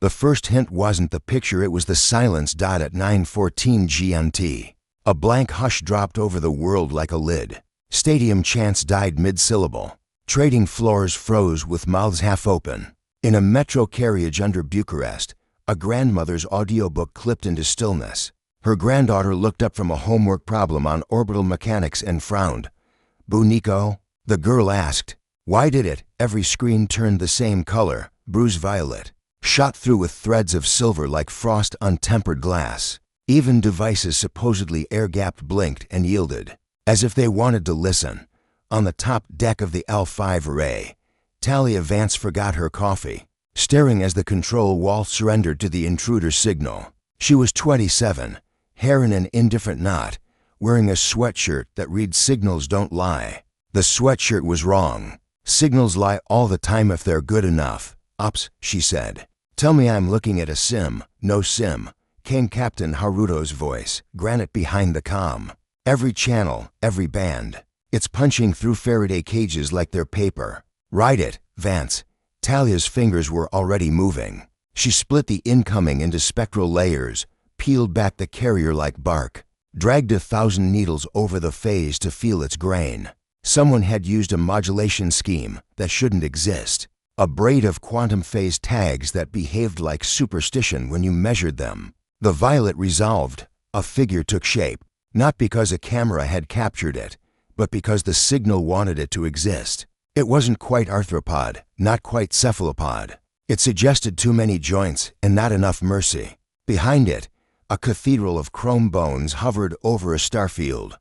The first hint wasn't the picture, it was the silence. At 9:14 GMT, a blank hush dropped over the world like a lid. Stadium chants died mid-syllable. Trading floors froze with mouths half open. In a metro carriage under Bucharest, a grandmother's audiobook clipped into stillness. Her granddaughter looked up from a homework problem on orbital mechanics and frowned. "Bunico?" the girl asked. "Why did it?" Every screen turned the same color, bruise violet, shot through with threads of silver like frost on tempered glass. Even devices supposedly air-gapped blinked and yielded, as if they wanted to listen. On the top deck of the L5 array, Talia Vance forgot her coffee, staring as the control wall surrendered to the intruder's signal. She was 27, hair in an indifferent knot, wearing a sweatshirt that read "Signals don't lie." The sweatshirt was wrong. Signals lie all the time if they're good enough. "Ops," she said. "Tell me I'm looking at a sim." "No sim," came Captain Haruto's voice, granite behind the comm. "Every channel, every band. It's punching through Faraday cages like they're paper." "Write it, Vance." Talia's fingers were already moving. She split the incoming into spectral layers, peeled back the carrier like bark, dragged 1,000 needles over the phase to feel its grain. Someone had used a modulation scheme that shouldn't exist. A braid of quantum phase tags that behaved like superstition when you measured them. The violet resolved. A figure took shape, not because a camera had captured it, but because the signal wanted it to exist. It wasn't quite arthropod, not quite cephalopod. It suggested too many joints and not enough mercy. Behind it, a cathedral of chrome bones hovered over a starfield.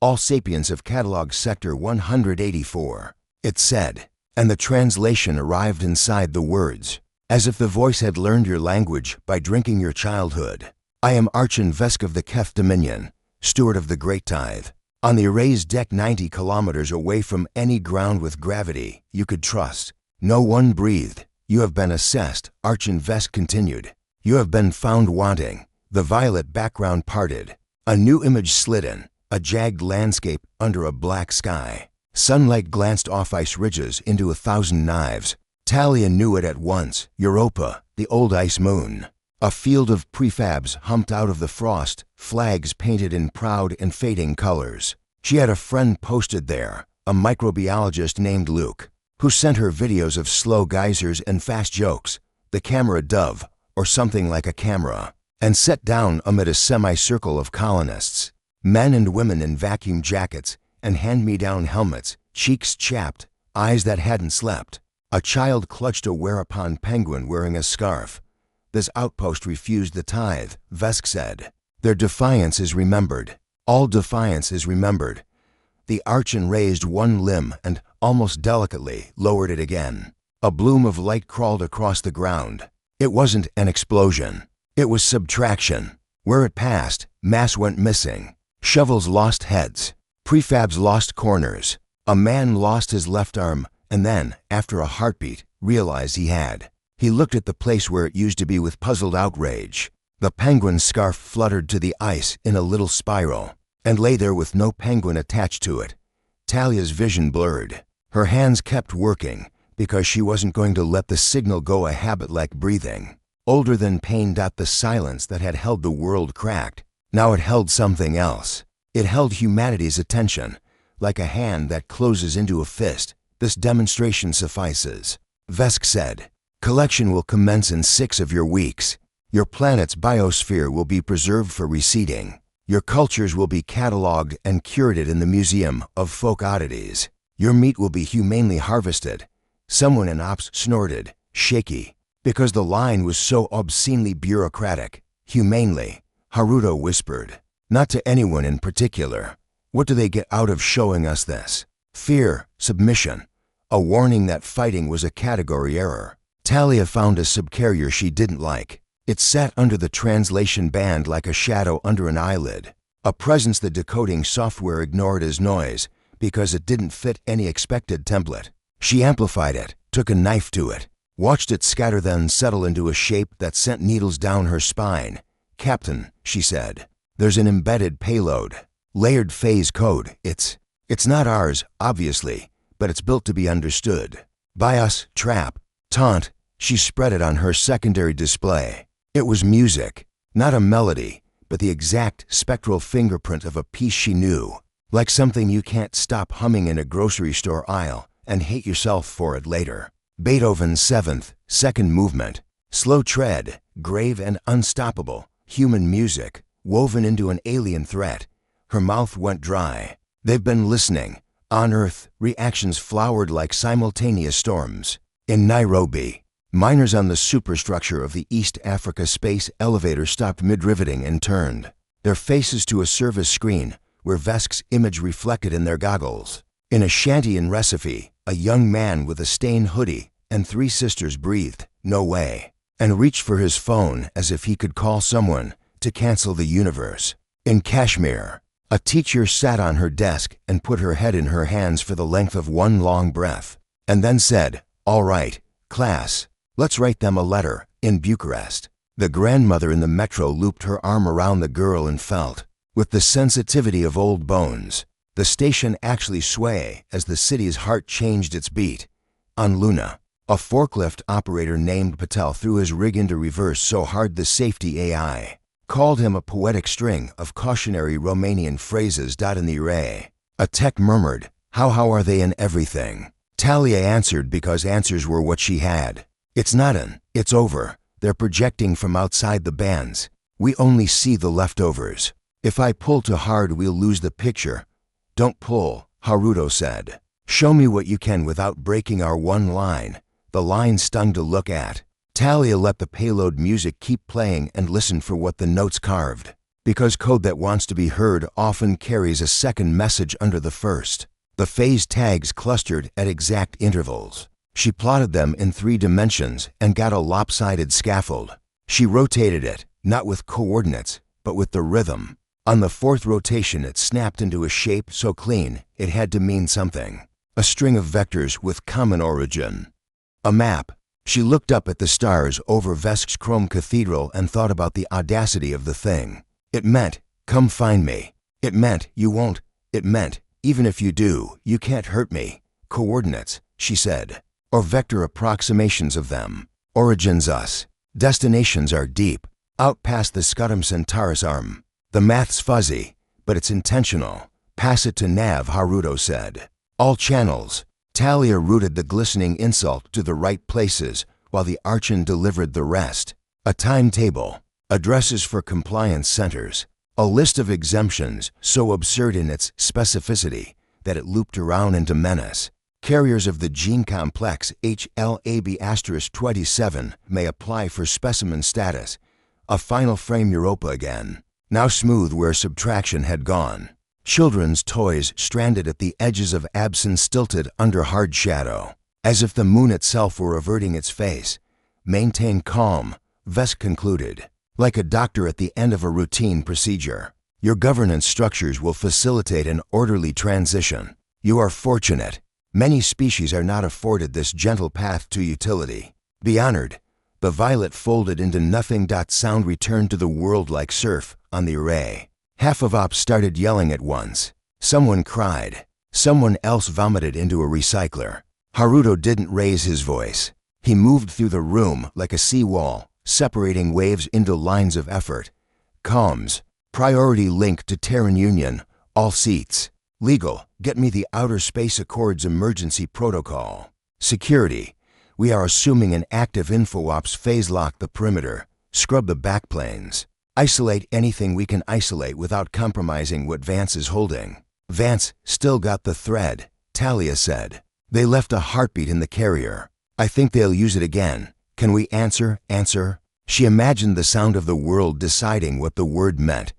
"All sapiens of catalog sector 184, it said, and the translation arrived inside the words, as if the voice had learned your language by drinking your childhood. "I am Archon Vesk of the Keth Dominion, steward of the Great Tithe. On the array's deck 90 kilometers away from any ground with gravity you could trust. No one breathed. You have been assessed," Archon Vesk continued. "You have been found wanting." The violet background parted. A new image slid in, a jagged landscape under a black sky. Sunlight glanced off ice ridges into 1,000 knives. Talia knew it at once. Europa, the old ice moon. A field of prefabs humped out of the frost, flags painted in proud and fading colors. She had a friend posted there, a microbiologist named Luke, who sent her videos of slow geysers and fast jokes, the camera dove, or something like a camera, and set down amid a semicircle of colonists, men and women in vacuum jackets and hand-me-down helmets, cheeks chapped, eyes that hadn't slept. A child clutched a whereupon penguin wearing a scarf. "This outpost refused the tithe," Vesk said. "Their defiance is remembered. All defiance is remembered." The Archon raised one limb and, almost delicately, lowered it again. A bloom of light crawled across the ground. It wasn't an explosion. It was subtraction. Where it passed, mass went missing. Shovels lost heads. Prefabs lost corners. A man lost his left arm and then, after a heartbeat, realized he had. He looked at the place where it used to be with puzzled outrage. The penguin scarf fluttered to the ice in a little spiral and lay there with no penguin attached to it. Talia's vision blurred. Her hands kept working because she wasn't going to let the signal go a habit like breathing. Older than pain. The silence that had held the world cracked. Now it held something else. It held humanity's attention, like a hand that closes into a fist. "This demonstration suffices," Vesk said. "Collection will commence in 6 of your weeks. Your planet's biosphere will be preserved for reseeding. Your cultures will be cataloged and curated in the Museum of Folk Oddities. Your meat will be humanely harvested." Someone in Ops snorted, shaky, because the line was so obscenely bureaucratic. "Humanely," Haruto whispered. "Not to anyone in particular. What do they get out of showing us this? Fear, submission, a warning that fighting was a category error." Talia found a subcarrier she didn't like. It sat under the translation band like a shadow under an eyelid, a presence the decoding software ignored as noise because it didn't fit any expected template. She amplified it, took a knife to it, watched it scatter, then settle into a shape that sent needles down her spine. "Captain," she said, "there's an embedded payload. Layered phase code. It's not ours, obviously, but it's built to be understood. By us, trap, taunt, She spread it on her secondary display. It was music, not a melody, but the exact spectral fingerprint of a piece she knew, like something you can't stop humming in a grocery store aisle and hate yourself for it later. Beethoven's Seventh, second movement, slow tread, grave and unstoppable, human music, woven into an alien threat. Her mouth went dry. They've been listening. On Earth, reactions flowered like simultaneous storms. In Nairobi, miners on the superstructure of the East Africa space elevator stopped mid-riveting and turned, their faces to a service screen where Vesk's image reflected in their goggles. In a shanty in Recife, a young man with a stained hoodie and 3 sisters breathed, "No way," and reached for his phone as if he could call someone to cancel the universe. In Kashmir, a teacher sat on her desk and put her head in her hands for the length of one long breath, and then said, "All right, class, let's write them a letter." In Bucharest, the grandmother in the metro looped her arm around the girl and felt, with the sensitivity of old bones, the station actually sway as the city's heart changed its beat. On Luna, a forklift operator named Patel threw his rig into reverse so hard the safety AI called him a poetic string of cautionary Romanian phrases. In the array, a tech murmured, how are they in everything?" Talia answered because answers were what she had. "It's not an, it's over. They're projecting from outside the bands. We only see the leftovers. If I pull too hard, we'll lose the picture." "Don't pull," Haruto said. "Show me what you can without breaking our one line." The line stung to look at. Talia let the payload music keep playing and listened for what the notes carved, because code that wants to be heard often carries a second message under the first. The phase tags clustered at exact intervals. She plotted them in 3 dimensions and got a lopsided scaffold. She rotated it, not with coordinates, but with the rhythm. On the 4th rotation, it snapped into a shape so clean it had to mean something. A string of vectors with common origin. A map. She looked up at the stars over Vesk's chrome cathedral and thought about the audacity of the thing. It meant, "Come find me." It meant, "You won't." It meant, "Even if you do, you can't hurt me." Coordinates, she said, or vector approximations of them. Origins us. Destinations are deep, out past the Scutum Centaurus arm. The math's fuzzy, but it's intentional. "Pass it to Nav," Haruto said. "All channels." Talia routed the glistening insult to the right places while the Archon delivered the rest. A timetable, addresses for compliance centers, a list of exemptions so absurd in its specificity that it looped around into menace. Carriers of the gene complex HLAB*27 may apply for specimen status. A final frame Europa again, now smooth where subtraction had gone. Children's toys stranded at the edges of absence stilted under hard shadow, as if the moon itself were averting its face. "Maintain calm," Vesk concluded, like a doctor at the end of a routine procedure. "Your governance structures will facilitate an orderly transition. You are fortunate. Many species are not afforded this gentle path to utility. Be honored." The violet folded into nothing. Sound returned to the world like surf on the array. Half of ops started yelling at once. Someone cried. Someone else vomited into a recycler. Haruto didn't raise his voice. He moved through the room like a seawall, separating waves into lines of effort. "Comms. Priority link to Terran Union. All seats. Legal. Get me the Outer Space Accords emergency protocol. Security. We are assuming an active info-ops phase. Lock the perimeter. Scrub the backplanes. Isolate anything we can isolate without compromising what Vance is holding." "Vance still got the thread," Talia said. "They left a heartbeat in the carrier. I think they'll use it again. Can we answer?" She imagined the sound of the world deciding what the word meant.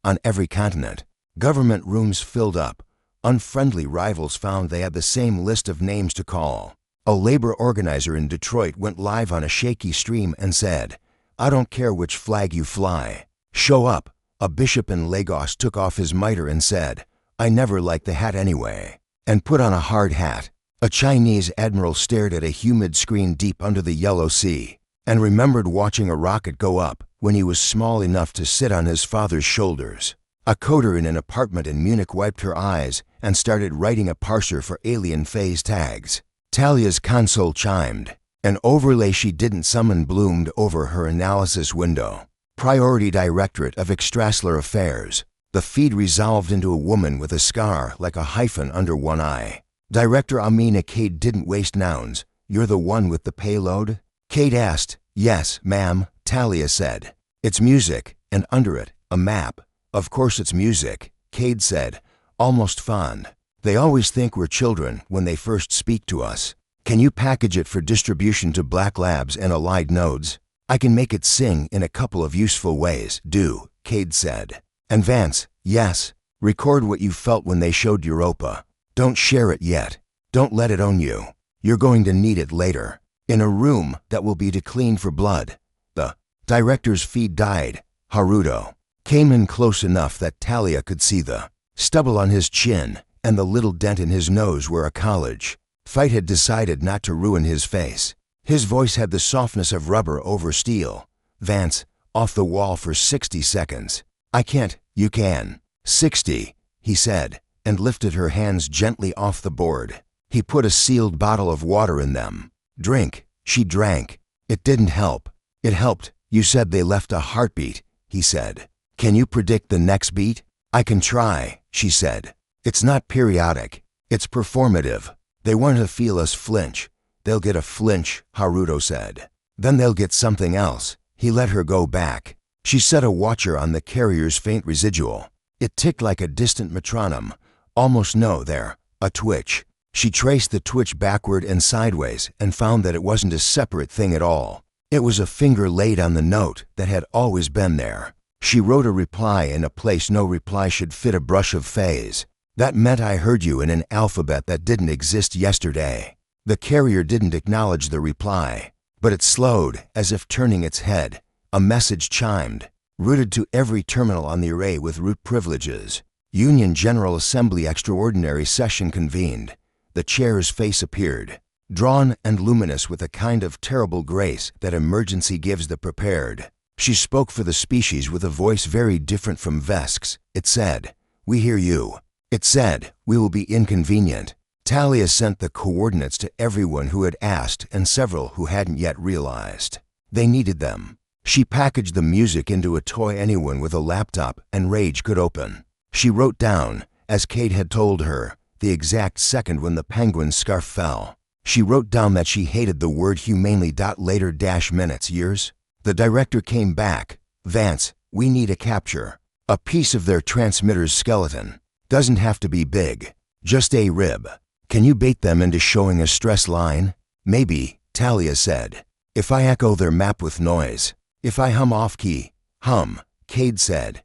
On every continent, government rooms filled up. Unfriendly rivals found they had the same list of names to call. A labor organizer in Detroit went live on a shaky stream and said, "I don't care which flag you fly. Show up." A bishop in Lagos took off his mitre and said, "I never liked the hat anyway," and put on a hard hat. A Chinese admiral stared at a humid screen deep under the Yellow Sea and remembered watching a rocket go up when he was small enough to sit on his father's shoulders. A coder in an apartment in Munich wiped her eyes and started writing a parser for alien phase tags. Talia's console chimed. An overlay she didn't summon bloomed over her analysis window. Priority Directorate of Extracellular Affairs. The feed resolved into a woman with a scar like a hyphen under one eye. Director Amina Cade didn't waste nouns. You're the one with the payload? Cade asked. Yes, ma'am, Talia said. It's music, and under it, a map. Of course it's music, Cade said, almost fond. They always think we're children when they first speak to us. Can you package it for distribution to Black Labs and allied nodes? I can make it sing in a couple of useful ways. Do, Cade said. And Vance, yes, record what you felt when they showed Europa. Don't share it yet. Don't let it own you. You're going to need it later. In a room that will be clean for blood. The director's feed died. Haruto came in close enough that Talia could see the stubble on his chin and the little dent in his nose where a college fight had decided not to ruin his face. His voice had the softness of rubber over steel. Vance, off the wall for 60 seconds. I can't, you can. 60, he said, and lifted her hands gently off the board. He put a sealed bottle of water in them. Drink. She drank. It didn't help. It helped. You said they left a heartbeat, he said. Can you predict the next beat? I can try, she said. It's not periodic. It's performative. They want to feel us flinch. They'll get a flinch, Haruto said. Then they'll get something else. He let her go back. She set a watcher on the carrier's faint residual. It ticked like a distant metronome. Almost a twitch. She traced the twitch backward and sideways and found that it wasn't a separate thing at all. It was a finger laid on the note that had always been there. She wrote a reply in a place no reply should fit a brush of phase. That meant I heard you in an alphabet that didn't exist yesterday. The carrier didn't acknowledge the reply, but it slowed as if turning its head. A message chimed, routed to every terminal on the array with root privileges. Union General Assembly Extraordinary Session convened. The chair's face appeared, drawn and luminous with a kind of terrible grace that emergency gives the prepared. She spoke for the species with a voice very different from Vesk's. It said, "We hear you." It said, "We will be inconvenient." Talia sent the coordinates to everyone who had asked and several who hadn't yet realized. They needed them. She packaged the music into a toy anyone with a laptop and Rage could open. She wrote down, as Kate had told her, the exact second when the penguin's scarf fell. She wrote down that she hated the word humanely. Later -minutes, years. The director came back. Vance, we need a capture. A piece of their transmitter's skeleton. Doesn't have to be big. Just a rib. Can you bait them into showing a stress line? Maybe, Talia said. If I echo their map with noise. If I hum off-key. Hum, Cade said.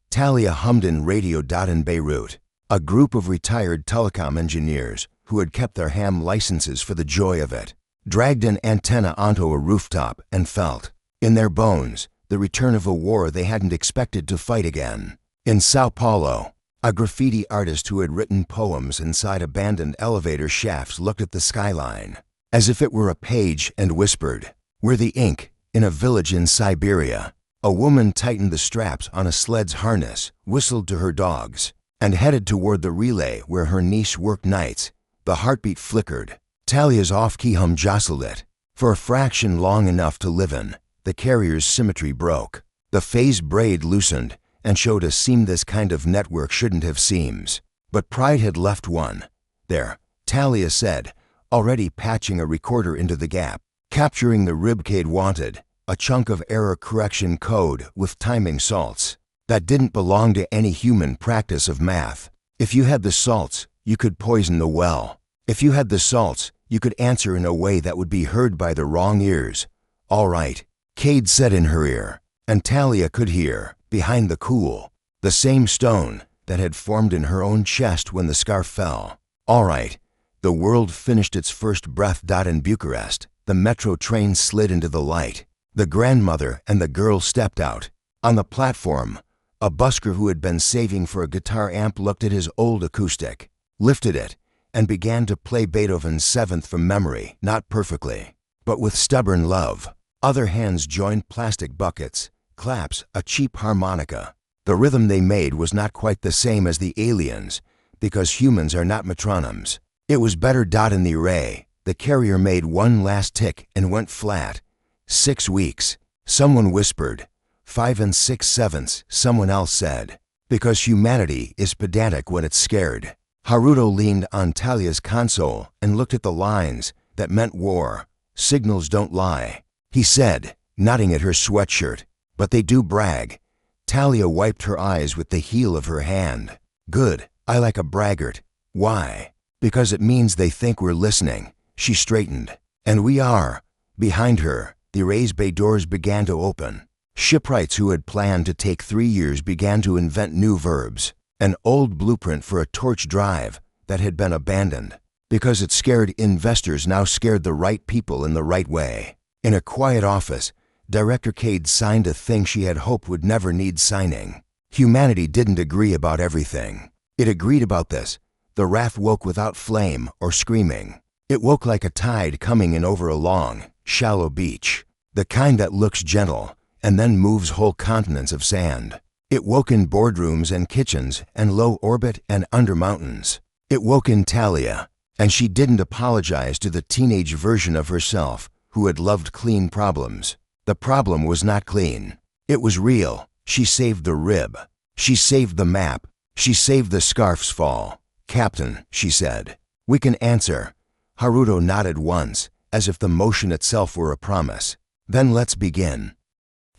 Talia hummed in radio. In Beirut, a group of retired telecom engineers who had kept their ham licenses for the joy of it, dragged an antenna onto a rooftop and felt, in their bones, the return of a war they hadn't expected to fight again. In Sao Paulo, a graffiti artist who had written poems inside abandoned elevator shafts looked at the skyline, as if it were a page, and whispered, "We're the ink." In a village in Siberia, a woman tightened the straps on a sled's harness, whistled to her dogs, and headed toward the relay where her niece worked nights. The heartbeat flickered. Talia's off-key hum jostled it. For a fraction long enough to live in, the carrier's symmetry broke. The phase braid loosened and showed a seam this kind of network shouldn't have seams. But pride had left one. There, Talia said, already patching a recorder into the gap, capturing the ribcade wanted, a chunk of error correction code with timing salts. That didn't belong to any human practice of math. If you had the salts, you could poison the well. If you had the salts, you could answer in a way that would be heard by the wrong ears. All right, Cade said in her ear, and Talia could hear, behind the cool, the same stone that had formed in her own chest when the scarf fell. All right, the world finished its first breath. In Bucharest, the metro train slid into the light. The grandmother and the girl stepped out. On the platform, a busker who had been saving for a guitar amp looked at his old acoustic, lifted it, and began to play Beethoven's Seventh from memory, not perfectly, but with stubborn love. Other hands joined plastic buckets, claps, a cheap harmonica. The rhythm they made was not quite the same as the aliens, because humans are not metronomes. It was better. In the array, The carrier made one last tick and went flat. 6 weeks. Someone whispered. 5 6/7, someone else said. Because humanity is pedantic when it's scared. Haruto leaned on Talia's console and looked at the lines that meant war. Signals don't lie, he said, nodding at her sweatshirt. But they do brag. Talia wiped her eyes with the heel of her hand. Good, I like a braggart. Why? Because it means they think we're listening. She straightened. And we are. Behind her, the erase bay doors began to open. Shipwrights who had planned to take 3 years began to invent new verbs. An old blueprint for a torch drive that had been abandoned. Because it scared investors now scared the right people in the right way. In a quiet office, Director Cade signed a thing she had hoped would never need signing. Humanity didn't agree about everything. It agreed about this. The wrath woke without flame or screaming. It woke like a tide coming in over a long, shallow beach. The kind that looks gentle and then moves whole continents of sand. It woke in boardrooms and kitchens and low orbit and under mountains. It woke in Talia, and she didn't apologize to the teenage version of herself who had loved clean problems. The problem was not clean. It was real. She saved the rib. She saved the map. She saved the scarf's fall. Captain, she said, we can answer. Haruto nodded once, as if the motion itself were a promise. Then let's begin.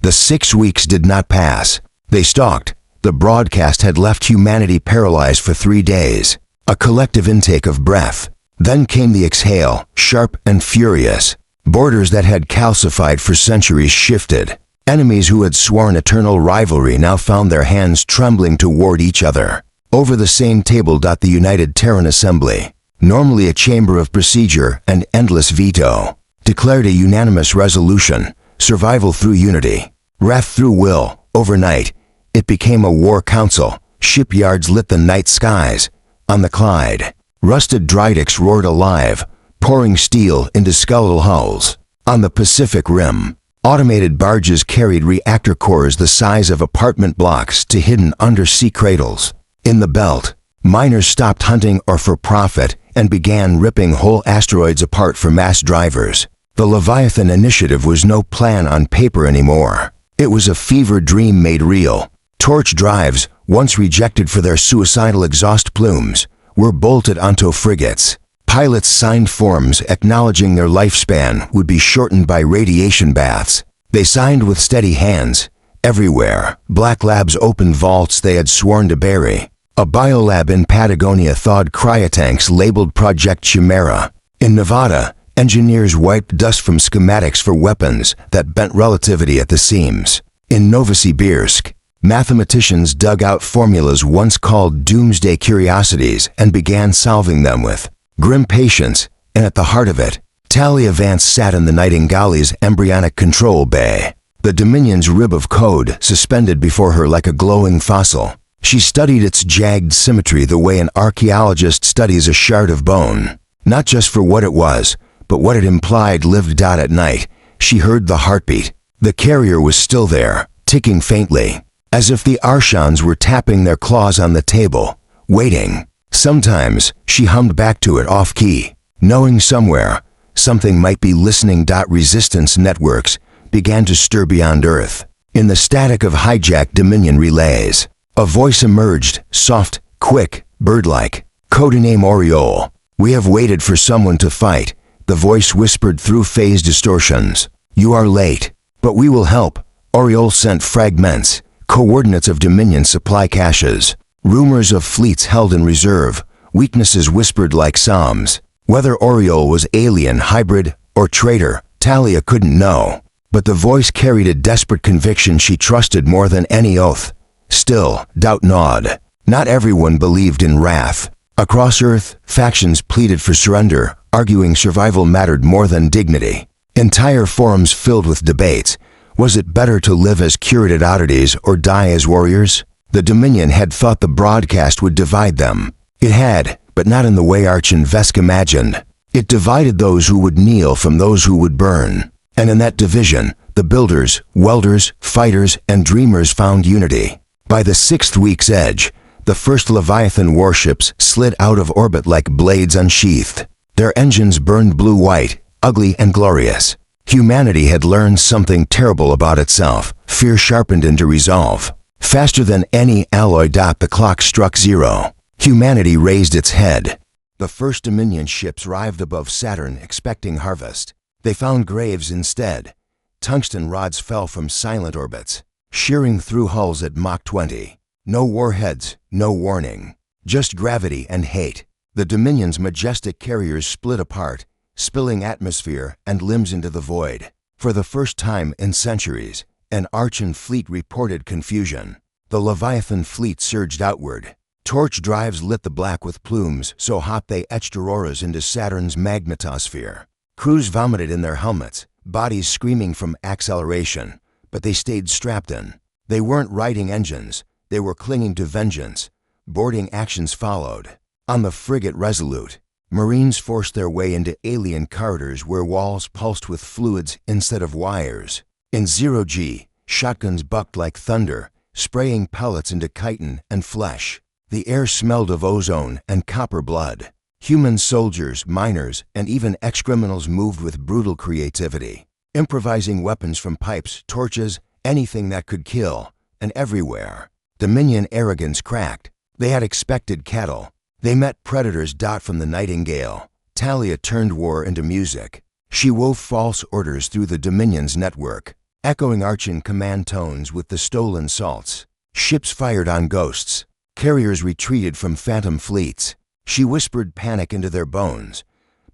The 6 weeks did not pass. They stalked. The broadcast had left humanity paralyzed for 3 days. A collective intake of breath. Then came the exhale, sharp and furious. Borders that had calcified for centuries shifted. Enemies who had sworn eternal rivalry now found their hands trembling toward each other. Over the same table the United Terran Assembly, normally a chamber of procedure and endless veto, declared a unanimous resolution: survival through unity, wrath through will. Overnight, it became a war council. Shipyards lit the night skies. On the Clyde, rusted Drydics roared alive, pouring steel into skeletal hulls. On the Pacific Rim, automated barges carried reactor cores the size of apartment blocks to hidden undersea cradles. In the belt, miners stopped hunting or for profit and began ripping whole asteroids apart for mass drivers. The Leviathan Initiative was no plan on paper anymore. It was a fever dream made real. Torch drives, once rejected for their suicidal exhaust plumes, were bolted onto frigates. Pilots signed forms acknowledging their lifespan would be shortened by radiation baths. They signed with steady hands. Everywhere, Black Labs opened vaults they had sworn to bury. A biolab in Patagonia thawed cryotanks labeled Project Chimera. In Nevada, engineers wiped dust from schematics for weapons that bent relativity at the seams. In Novosibirsk, mathematicians dug out formulas once called doomsday curiosities and began solving them with grim patience, and at the heart of it, Talia Vance sat in the Nightingale's embryonic control bay, the Dominion's rib of code suspended before her like a glowing fossil. She studied its jagged symmetry the way an archaeologist studies a shard of bone, not just for what it was, but what it implied lived. At night, she heard the heartbeat. The carrier was still there, ticking faintly, as if the Archons were tapping their claws on the table, waiting. Sometimes she hummed back to it off-key, knowing somewhere something might be listening. Resistance networks began to stir beyond Earth. In the static of hijacked Dominion relays, a voice emerged, soft, quick, bird-like. Codename Oriole. We have waited for someone to fight. The voice whispered through phase distortions. You are late, but we will help. Oriole sent fragments, coordinates of Dominion supply caches, rumors of fleets held in reserve, weaknesses whispered like psalms. Whether Oriole was alien, hybrid, or traitor, Talia couldn't know. But the voice carried a desperate conviction she trusted more than any oath. Still, doubt gnawed. Not everyone believed in wrath. Across Earth, factions pleaded for surrender, arguing survival mattered more than dignity. Entire forums filled with debates. Was it better to live as curated oddities or die as warriors? The Dominion had thought the broadcast would divide them. It had, but not in the way Arch and Vesk imagined. It divided those who would kneel from those who would burn. And in that division, the builders, welders, fighters, and dreamers found unity. By the 6th week's edge, the first Leviathan warships slid out of orbit like blades unsheathed. Their engines burned blue-white, ugly and glorious. Humanity had learned something terrible about itself, fear sharpened into resolve. Faster than any alloy. The clock struck 0. Humanity raised its head. The first Dominion ships arrived above Saturn expecting harvest. They found graves instead. Tungsten rods fell from silent orbits, shearing through hulls at Mach 20. No warheads, no warning. Just gravity and hate. The Dominion's majestic carriers split apart, spilling atmosphere and limbs into the void. For the first time in centuries, an Archon fleet reported confusion. The Leviathan fleet surged outward. Torch drives lit the black with plumes so hot they etched auroras into Saturn's magnetosphere. Crews vomited in their helmets, bodies screaming from acceleration, but they stayed strapped in. They weren't riding engines, they were clinging to vengeance. Boarding actions followed. On the frigate Resolute, Marines forced their way into alien corridors where walls pulsed with fluids instead of wires. In 0G, shotguns bucked like thunder, spraying pellets into chitin and flesh. The air smelled of ozone and copper blood. Human soldiers, miners, and even ex-criminals moved with brutal creativity, improvising weapons from pipes, torches, anything that could kill, and everywhere. Dominion arrogance cracked. They had expected cattle. They met predators. From the Nightingale, Talia turned war into music. She wove false orders through the Dominion's network, echoing Archon command tones with the stolen salts. Ships fired on ghosts. Carriers retreated from phantom fleets. She whispered panic into their bones.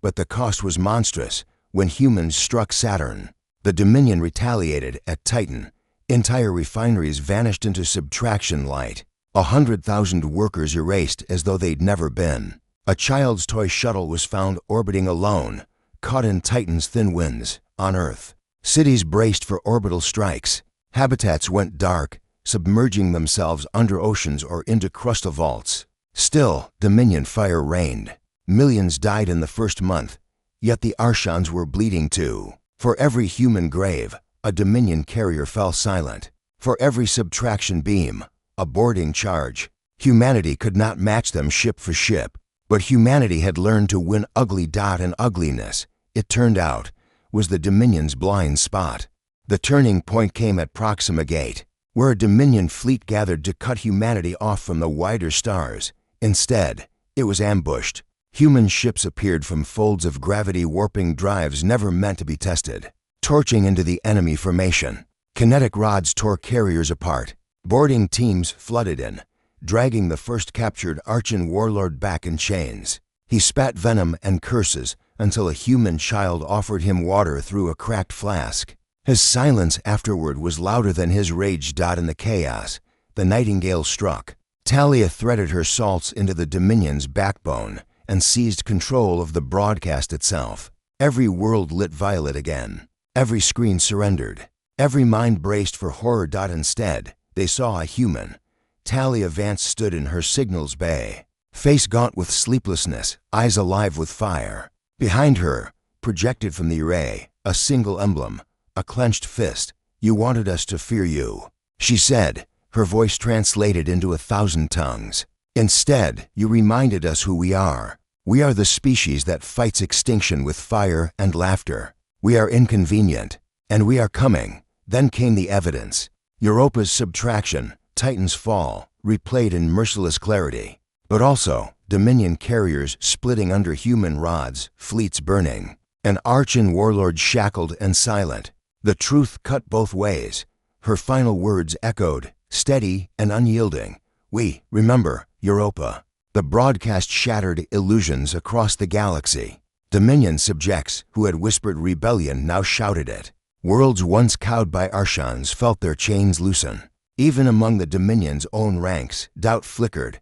But the cost was monstrous when humans struck Saturn. The Dominion retaliated at Titan. Entire refineries vanished into subtraction light. 100,000 workers erased as though they'd never been. A child's toy shuttle was found orbiting alone, caught in Titan's thin winds, on Earth. Cities braced for orbital strikes. Habitats went dark, submerging themselves under oceans or into crustal vaults. Still, Dominion fire reigned. Millions died in the first month, yet the Archons were bleeding too. For every human grave, a Dominion carrier fell silent. For every subtraction beam, a boarding charge. Humanity could not match them ship for ship, but humanity had learned to win ugly. And ugliness, it turned out, was the Dominion's blind spot. The turning point came at Proxima Gate, where a Dominion fleet gathered to cut humanity off from the wider stars. Instead, it was ambushed. Human ships appeared from folds of gravity-warping drives never meant to be tested, torching into the enemy formation. Kinetic rods tore carriers apart. Boarding teams flooded in, dragging the first captured Archon warlord back in chains. He spat venom and curses until a human child offered him water through a cracked flask. His silence afterward was louder than his rage. In the chaos, the Nightingale struck. Talia threaded her salts into the Dominion's backbone and seized control of the broadcast itself. Every world lit violet again. Every screen surrendered. Every mind braced for horror. Instead, they saw a human. Talia Vance stood in her signals bay, face gaunt with sleeplessness, eyes alive with fire. Behind her, projected from the array, a single emblem, a clenched fist. "You wanted us to fear you," she said, her voice translated into 1,000 tongues. "Instead, you reminded us who we are. We are the species that fights extinction with fire and laughter. We are inconvenient, and we are coming." Then came the evidence. Europa's subtraction, Titan's fall, replayed in merciless clarity. But also, Dominion carriers splitting under human rods, fleets burning. An Archon warlord shackled and silent. The truth cut both ways. Her final words echoed, steady and unyielding. "We remember Europa." The broadcast shattered illusions across the galaxy. Dominion subjects who had whispered rebellion now shouted it. Worlds once cowed by Archons felt their chains loosen. Even among the Dominion's own ranks, doubt flickered.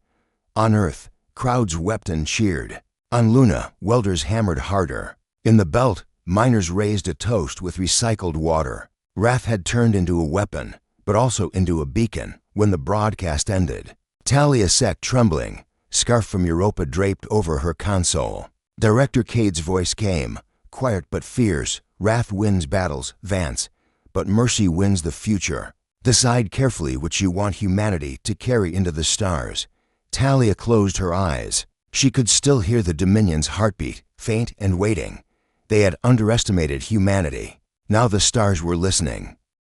On Earth, crowds wept and cheered. On Luna, welders hammered harder. In the Belt, miners raised a toast with recycled water. Wrath had turned into a weapon, but also into a beacon, when the broadcast ended. Talia sat trembling, scarf from Europa draped over her console. Director Cade's voice came, quiet but fierce. "Wrath wins battles, Vance, but mercy wins the future. Decide carefully which you want humanity to carry into the stars." Talia closed her eyes. She could still hear the Dominion's heartbeat, faint and waiting. They had underestimated humanity. Now the stars were listening.